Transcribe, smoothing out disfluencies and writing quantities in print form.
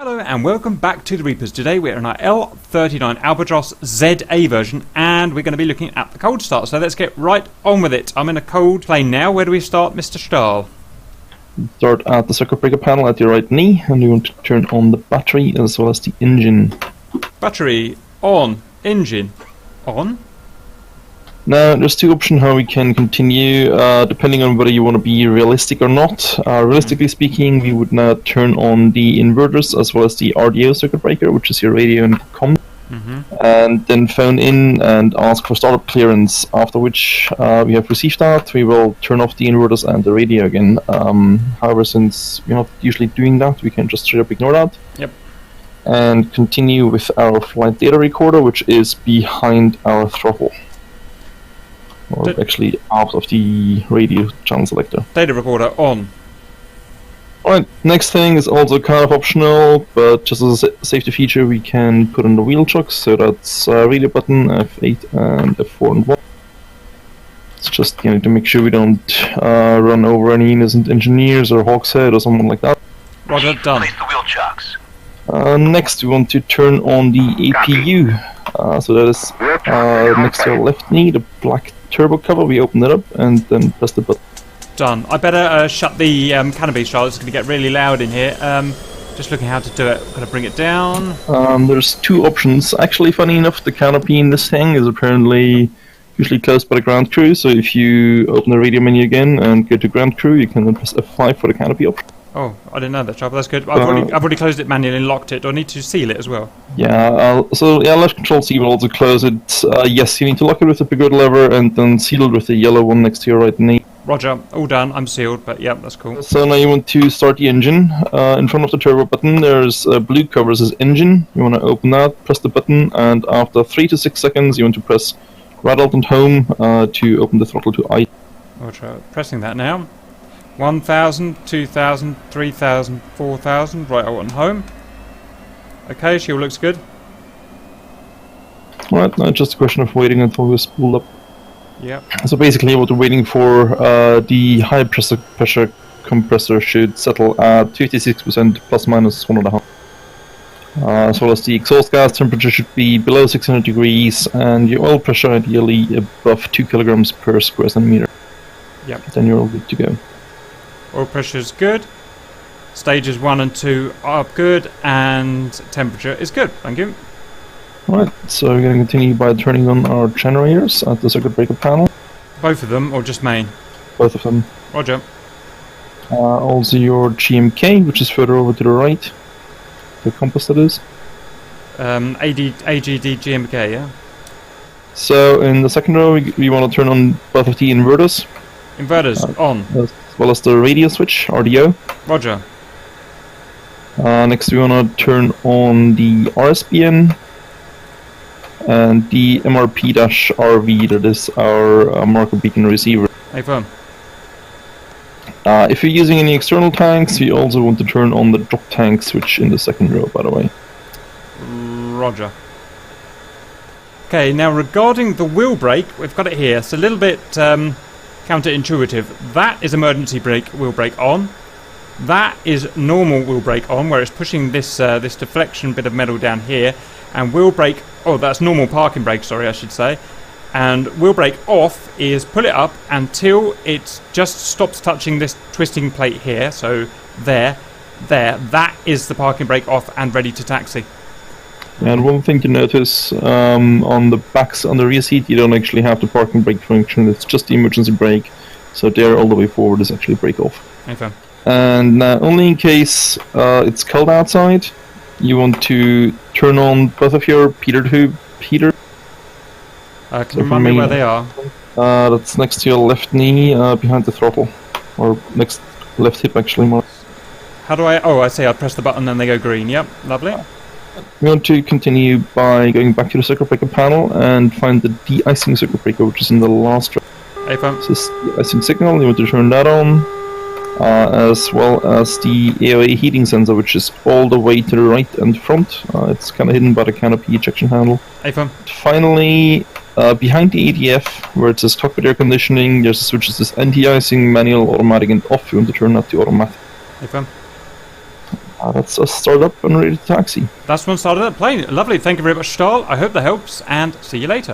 Hello and welcome back to the Reapers. Today we're in our L-39 Albatros ZA version and we're going to be looking at the cold start. So let's get right on with it. I'm in a cold plane now. Where do we start, Mr. Stahl? Start at the circuit breaker panel at your right knee and you want to turn on the battery as well as the engine. Battery on, engine on. Now there's two options how we can continue depending on whether you want to be realistic or not. Realistically speaking, we would now turn on the inverters as well as the RDO circuit breaker, which is your radio and comm, and then phone in and ask for startup clearance, after which we have received that. We will turn off the inverters and the radio again. However, since we're not usually doing that, we can just straight up ignore that. Yep. And continue with our flight data recorder, which is behind our throttle. Or actually out of the radio channel selector. Data recorder on. Alright, next thing is also kind of optional, but just as a safety feature we can put on the wheel chocks, so that's radio button, F8 and F4 and 1. It's just to make sure we don't run over any innocent engineers or Hawkshead or someone like that. Roger, done. Place the wheel chocks. Next we want to turn on the APU, so that is next to your left knee, the black turbo cover. We open it up and then press the button. Done. I better shut the canopy, Charlotte. It's going to get really loud in here. Just looking how to do it. Going to bring it down. There's two options. Actually, funny enough, the canopy in this thing is apparently usually closed by the ground crew. So if you open the radio menu again and go to ground crew, you can then press F5 for the canopy option. Oh, I didn't know that, Charlotte. That's good. I've already closed it manually and locked it. Do I need to seal it as well? Yeah, left control C will also close it. Yes, you need to lock it with the big red lever and then seal it with the yellow one next to your right knee. Roger, all done. I'm sealed, but yeah, that's cool. So now you want to start the engine. In front of the turbo button, there's blue covers as engine. You want to open that, press the button, and after 3 to 6 seconds, you want to press right alt and home to open the throttle to I. Roger, pressing that now. 1,000, 2,000, 3,000, 4,000. Right, I want home. Okay, she all looks good. Right, now it's just a question of waiting until we're spooled up. Yep. So basically what we're waiting for, the high pressure compressor should settle at 56% plus minus 1.5. As well as the exhaust gas temperature should be below 600 degrees and your oil pressure ideally above 2 kilograms per square centimeter. Yep. Then you're all good to go. Oil pressure is good. Stages 1 and 2 are good, and temperature is good. Thank you. Alright, so we're going to continue by turning on our generators at the circuit breaker panel. Both of them, or just main? Both of them. Roger. Also your GMK, which is further over to the right. The compass, that is. AGD GMK, yeah? So in the second row, we want to turn on both of the inverters. Inverters on. As well as the radio switch, RDO. Roger. Next we want to turn on the RSBN and the MRP-RV, that is our marker beacon receiver. Hey, firm. If you're using any external tanks, we also want to turn on the drop tank switch in the second row, by the way. Roger. Okay, now regarding the wheel brake, we've got it here. It's a little bit counterintuitive. That is emergency brake, wheel brake on. That is normal wheel brake on, where it's pushing this this deflection bit of metal down here. And wheel brake, oh, that's normal parking brake, sorry, I should say. And wheel brake off is pull it up until it just stops touching this twisting plate here. So there, that is the parking brake off and ready to taxi. And one thing to notice, on the backs, on the rear seat, you don't actually have the parking brake function, it's just the emergency brake. So there, all the way forward is actually brake off. Okay. And only in case it's cold outside, you want to turn on both of your heater. Can you remind me where they are? That's next to your left knee, behind the throttle. Or next left hip, actually, more. How do I... Oh, I see, I press the button and they go green. Yep, lovely. We want to continue by going back to the circuit breaker panel and find the de-icing circuit breaker, which is in the last row. Hey, pump. This is the icing signal, you want to turn that on. As well as the AOA heating sensor, which is all the way to the right and front. It's kind of hidden by the canopy ejection handle. Hey, pump. Finally, behind the ADF, where it says cockpit air conditioning, there's a switch that says anti-icing, manual, automatic, and off. You want to turn that to automatic. Hey, pump. That's us started up and ready to taxi. That's one started up plane. Lovely. Thank you very much, Stahl. I hope that helps, and see you later.